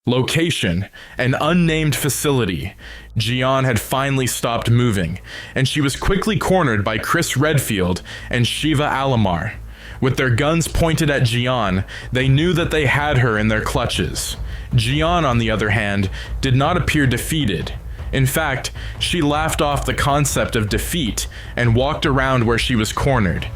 Location: an unnamed facility. Gian had finally stopped moving, and she was quickly cornered by Chris Redfield and Sheva Alomar. With their guns pointed at Gian, they knew that they had her in their clutches. Gian, on the other hand, did not appear defeated. In fact, she laughed off the concept of defeat and walked around where she was cornered.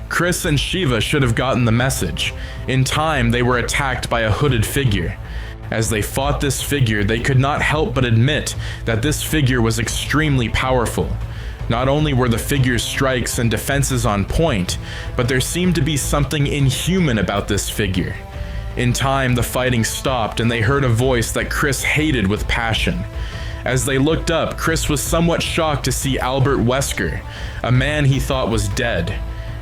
Chris and Sheva should have gotten the message. In time, they were attacked by a hooded figure. As they fought this figure, they could not help but admit that this figure was extremely powerful. Not only were the figure's strikes and defenses on point, but there seemed to be something inhuman about this figure. In time, the fighting stopped and they heard a voice that Chris hated with passion. As they looked up, Chris was somewhat shocked to see Albert Wesker, a man he thought was dead.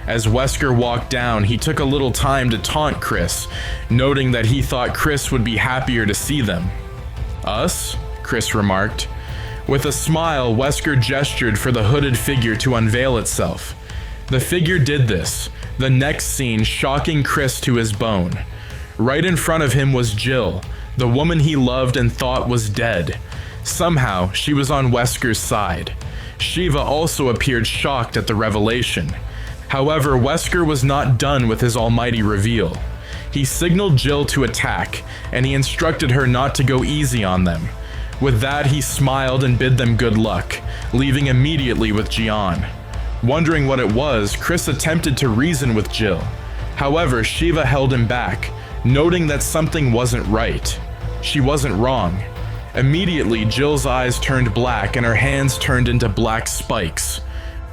As Wesker walked down, he took a little time to taunt Chris, noting that he thought Chris would be happier to see them. "Us?" Chris remarked. With a smile, Wesker gestured for the hooded figure to unveil itself. The figure did this, the next scene shocking Chris to his bone. Right in front of him was Jill, the woman he loved and thought was dead. Somehow, she was on Wesker's side. Sheva also appeared shocked at the revelation. However, Wesker was not done with his almighty reveal. He signaled Jill to attack, and he instructed her not to go easy on them. With that, he smiled and bid them good luck, leaving immediately with Gian. Wondering what it was, Chris attempted to reason with Jill. However, Sheva held him back, noting that something wasn't right. She wasn't wrong. Immediately, Jill's eyes turned black and her hands turned into black spikes.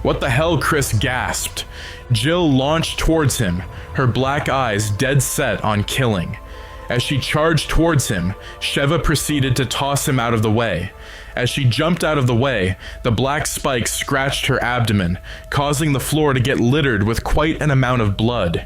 "What the hell?" Chris gasped. Jill launched towards him, her black eyes dead set on killing. As she charged towards him, Sheva proceeded to toss him out of the way. As she jumped out of the way, the black spikes scratched her abdomen, causing the floor to get littered with quite an amount of blood.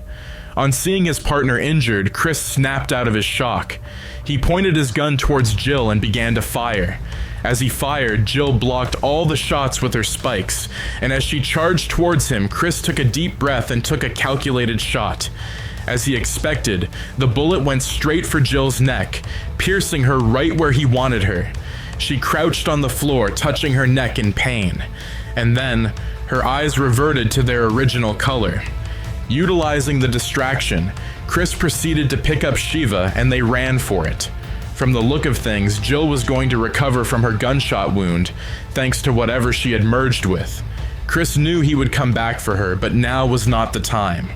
On seeing his partner injured, Chris snapped out of his shock. He pointed his gun towards Jill and began to fire. As he fired, Jill blocked all the shots with her spikes, and as she charged towards him, Chris took a deep breath and took a calculated shot. As he expected, the bullet went straight for Jill's neck, piercing her right where he wanted her. She crouched on the floor, touching her neck in pain. And then, her eyes reverted to their original color. Utilizing the distraction, Chris proceeded to pick up Sheva and they ran for it. From the look of things, Jill was going to recover from her gunshot wound, thanks to whatever she had merged with. Chris knew he would come back for her, but now was not the time.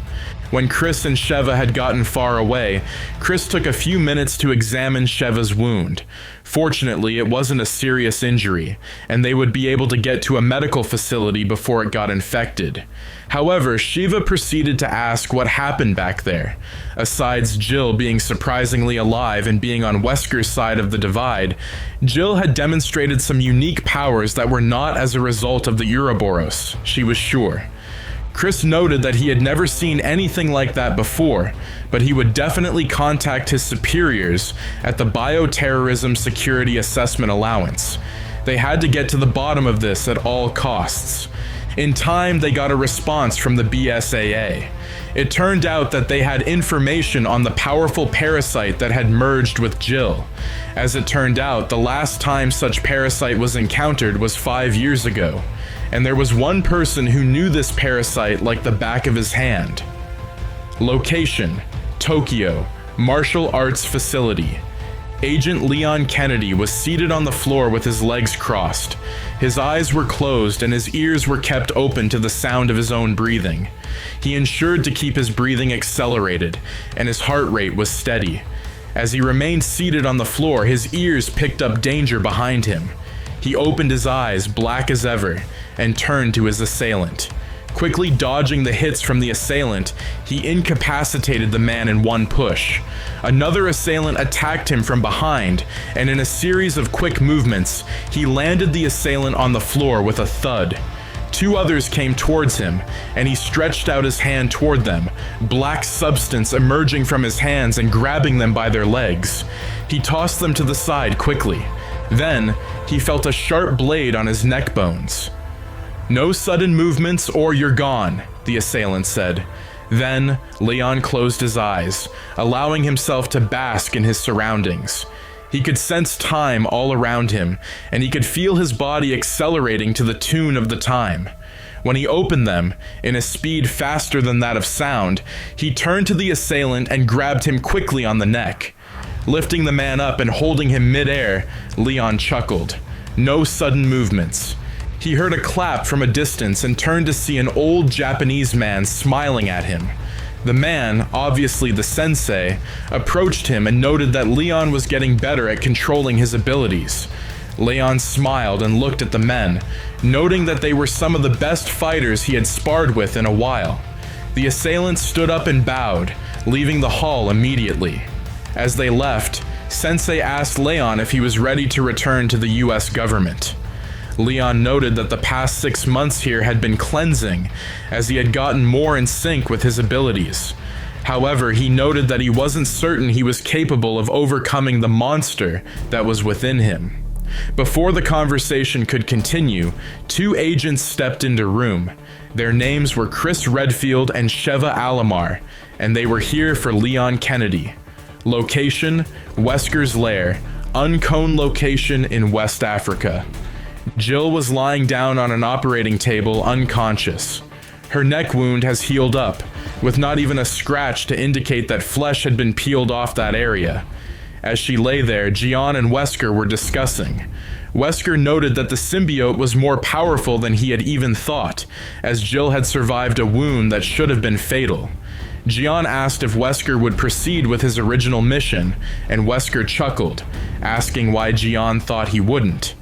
When Chris and Sheva had gotten far away, Chris took a few minutes to examine Sheva's wound. Fortunately, it wasn't a serious injury, and they would be able to get to a medical facility before it got infected. However, Sheva proceeded to ask what happened back there. Asides Jill being surprisingly alive and being on Wesker's side of the divide, Jill had demonstrated some unique powers that were not as a result of the Uroboros, she was sure. Chris noted that he had never seen anything like that before, but he would definitely contact his superiors at the Bioterrorism Security Assessment Allowance. They had to get to the bottom of this at all costs. In time, they got a response from the BSAA. It turned out that they had information on the powerful parasite that had merged with Jill. As it turned out, the last time such parasite was encountered was 5 years ago. And there was one person who knew this parasite like the back of his hand. Location: Tokyo, Martial Arts Facility. Agent Leon Kennedy was seated on the floor with his legs crossed. His eyes were closed and his ears were kept open to the sound of his own breathing. He ensured to keep his breathing accelerated, and his heart rate was steady. As he remained seated on the floor, his ears picked up danger behind him. He opened his eyes, black as ever, and turned to his assailant. Quickly dodging the hits from the assailant, he incapacitated the man in one push. Another assailant attacked him from behind, and in a series of quick movements, he landed the assailant on the floor with a thud. Two others came towards him, and he stretched out his hand toward them, black substance emerging from his hands and grabbing them by their legs. He tossed them to the side quickly. Then, he felt a sharp blade on his neck bones. "No sudden movements or you're gone," the assailant said. Then, Leon closed his eyes, allowing himself to bask in his surroundings. He could sense time all around him, and he could feel his body accelerating to the tune of the time. When he opened them, in a speed faster than that of sound, he turned to the assailant and grabbed him quickly on the neck. Lifting the man up and holding him mid-air, Leon chuckled. No sudden movements. He heard a clap from a distance and turned to see an old Japanese man smiling at him. The man, obviously the sensei, approached him and noted that Leon was getting better at controlling his abilities. Leon smiled and looked at the men, noting that they were some of the best fighters he had sparred with in a while. The assailants stood up and bowed, leaving the hall immediately. As they left, Sensei asked Leon if he was ready to return to the US government. Leon noted that the past 6 months here had been cleansing, as he had gotten more in sync with his abilities. However, he noted that he wasn't certain he was capable of overcoming the monster that was within him. Before the conversation could continue, 2 agents stepped into room. Their names were Chris Redfield and Sheva Alomar, and they were here for Leon Kennedy. Location: Wesker's lair, unknown location in West Africa. Jill was lying down on an operating table unconscious. Her neck wound has healed up, with not even a scratch to indicate that flesh had been peeled off that area. As she lay there, Gian and Wesker were discussing. Wesker noted that the symbiote was more powerful than he had even thought, as Jill had survived a wound that should have been fatal. Gian asked if Wesker would proceed with his original mission, and Wesker chuckled, asking why Gian thought he wouldn't.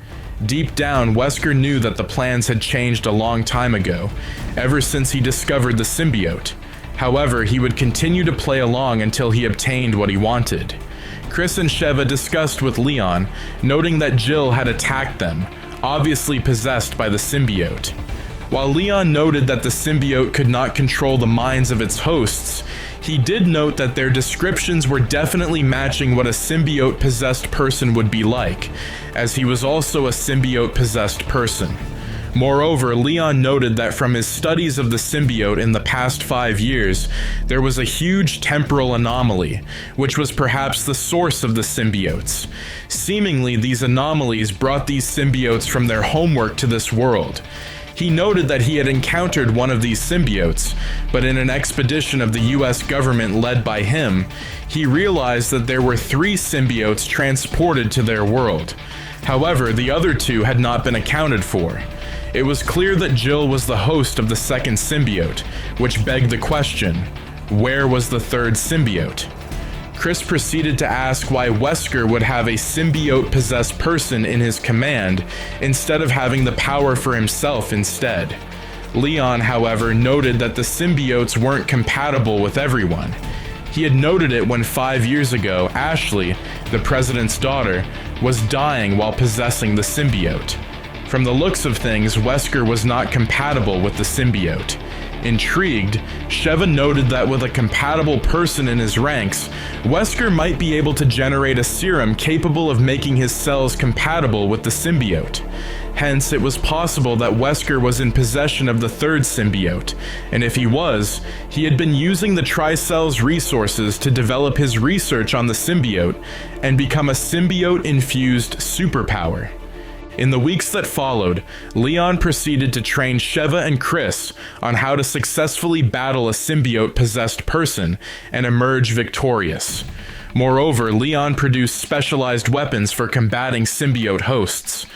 Deep down, Wesker knew that the plans had changed a long time ago, ever since he discovered the symbiote. However, he would continue to play along until he obtained what he wanted. Chris and Sheva discussed with Leon, noting that Jill had attacked them, obviously possessed by the symbiote. While Leon noted that the symbiote could not control the minds of its hosts, he did note that their descriptions were definitely matching what a symbiote-possessed person would be like, as he was also a symbiote-possessed person. Moreover, Leon noted that from his studies of the symbiote in the past 5 years, there was a huge temporal anomaly, which was perhaps the source of the symbiotes. Seemingly, these anomalies brought these symbiotes from their homework to this world. He noted that he had encountered one of these symbiotes, but in an expedition of the US government led by him, he realized that there were 3 symbiotes transported to their world. However, the other 2 had not been accounted for. It was clear that Jill was the host of the second symbiote, which begged the question, where was the 3rd symbiote? Chris proceeded to ask why Wesker would have a symbiote-possessed person in his command instead of having the power for himself instead. Leon, however, noted that the symbiotes weren't compatible with everyone. He had noted it when 5 years ago, Ashley, the president's daughter, was dying while possessing the symbiote. From the looks of things, Wesker was not compatible with the symbiote. Intrigued, Sheva noted that with a compatible person in his ranks, Wesker might be able to generate a serum capable of making his cells compatible with the symbiote. Hence, it was possible that Wesker was in possession of the 3rd symbiote, and if he was, he had been using the Tricell's resources to develop his research on the symbiote and become a symbiote-infused superpower. In the weeks that followed, Leon proceeded to train Sheva and Chris on how to successfully battle a symbiote-possessed person and emerge victorious. Moreover, Leon produced specialized weapons for combating symbiote hosts.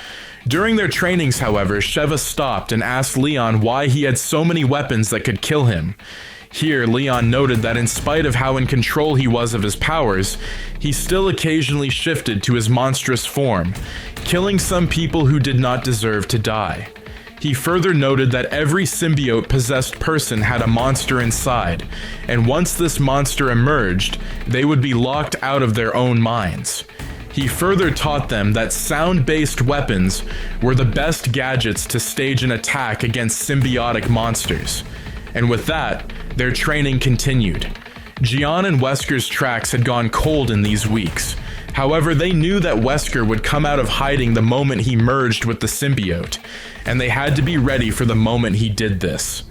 During their trainings, however, Sheva stopped and asked Leon why he had so many weapons that could kill him. Here, Leon noted that in spite of how in control he was of his powers, he still occasionally shifted to his monstrous form, killing some people who did not deserve to die. He further noted that every symbiote-possessed person had a monster inside, and once this monster emerged, they would be locked out of their own minds. He further taught them that sound-based weapons were the best gadgets to stage an attack against symbiotic monsters. And with that, their training continued. Gian and Wesker's tracks had gone cold in these weeks. However, they knew that Wesker would come out of hiding the moment he merged with the symbiote, and they had to be ready for the moment he did this.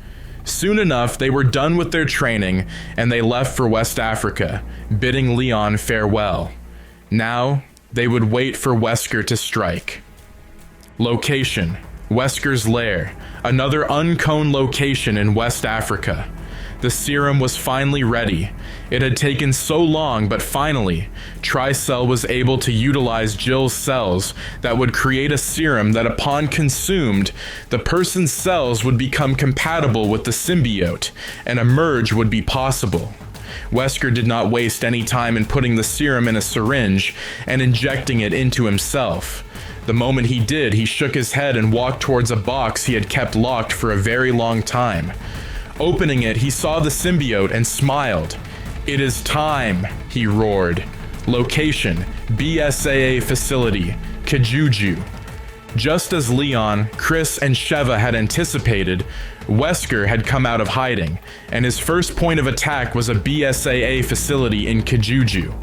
Soon enough, they were done with their training, and they left for West Africa, bidding Leon farewell. Now, They would wait for Wesker to strike. Location: Wesker's lair, another unknown location in West Africa. The serum was finally ready. It had taken so long, but finally, Tricell was able to utilize Jill's cells that would create a serum that upon consumed, the person's cells would become compatible with the symbiote, and a merge would be possible. Wesker did not waste any time in putting the serum in a syringe and injecting it into himself. The moment he did, he shook his head and walked towards a box he had kept locked for a very long time. Opening it, he saw the symbiote and smiled. "It is time," he roared. Location: BSAA facility, Kijuju. Just as Leon, Chris, and Sheva had anticipated, Wesker had come out of hiding, and his first point of attack was a BSAA facility in Kijuju.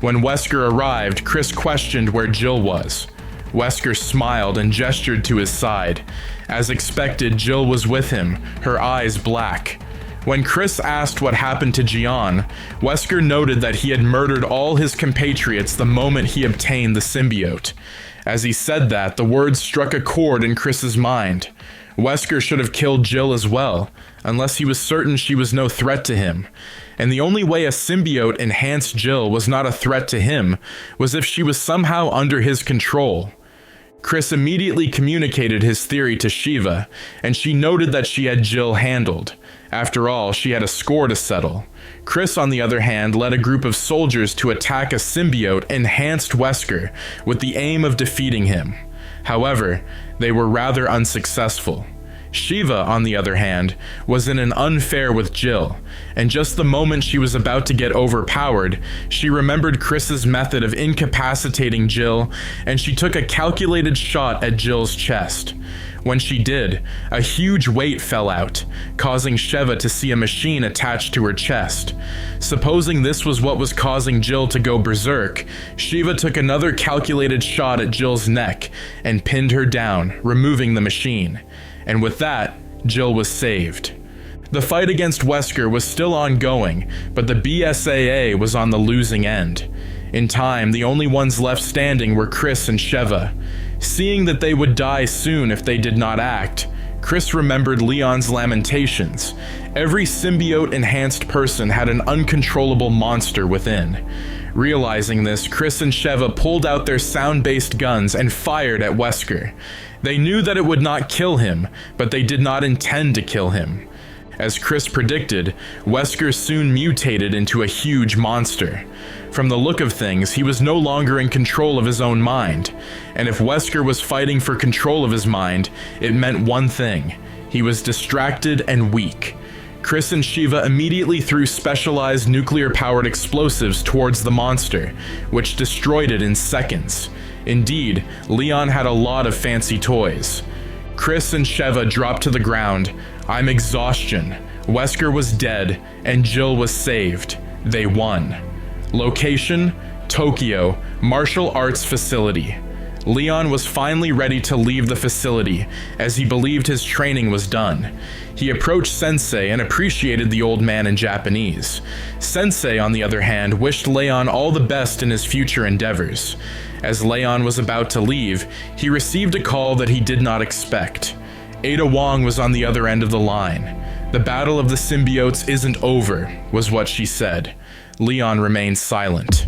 When Wesker arrived, Chris questioned where Jill was. Wesker smiled and gestured to his side. As expected, Jill was with him, her eyes black. When Chris asked what happened to Gian, Wesker noted that he had murdered all his compatriots the moment he obtained the symbiote. As he said that, the words struck a chord in Chris's mind. Wesker should have killed Jill as well, unless he was certain she was no threat to him. And the only way a symbiote enhanced Jill was not a threat to him was if she was somehow under his control. Chris immediately communicated his theory to Sheva, and she noted that she had Jill handled. After all, she had a score to settle. Chris, on the other hand, led a group of soldiers to attack a symbiote enhanced Wesker with the aim of defeating him. However, they were rather unsuccessful. Sheva, on the other hand, was in an unfair with Jill, and just the moment she was about to get overpowered, she remembered Chris's method of incapacitating Jill, and she took a calculated shot at Jill's chest. When she did, a huge weight fell out, causing Sheva to see a machine attached to her chest. Supposing this was what was causing Jill to go berserk, Sheva took another calculated shot at Jill's neck and pinned her down, removing the machine. And with that, Jill was saved. The fight against Wesker was still ongoing, but the BSAA was on the losing end. In time, the only ones left standing were Chris and Sheva. Seeing that they would die soon if they did not act, Chris remembered Leon's lamentations. Every symbiote-enhanced person had an uncontrollable monster within. Realizing this, Chris and Sheva pulled out their sound-based guns and fired at Wesker. They knew that it would not kill him, but they did not intend to kill him. As Chris predicted, Wesker soon mutated into a huge monster. From the look of things, he was no longer in control of his own mind, and if Wesker was fighting for control of his mind, it meant one thing: he was distracted and weak. Chris and Sheva immediately threw specialized nuclear-powered explosives towards the monster, which destroyed it in seconds. Indeed, Leon had a lot of fancy toys. Chris and Sheva dropped to the ground. I'm exhaustion. Wesker was dead, and Jill was saved. They won. Location: Tokyo, martial arts facility. Leon was finally ready to leave the facility, as he believed his training was done. He approached Sensei and appreciated the old man in Japanese. Sensei, on the other hand, wished Leon all the best in his future endeavors. As Leon was about to leave, he received a call that he did not expect. Ada Wong was on the other end of the line. "The battle of the symbiotes isn't over," was what she said. Leon remained silent.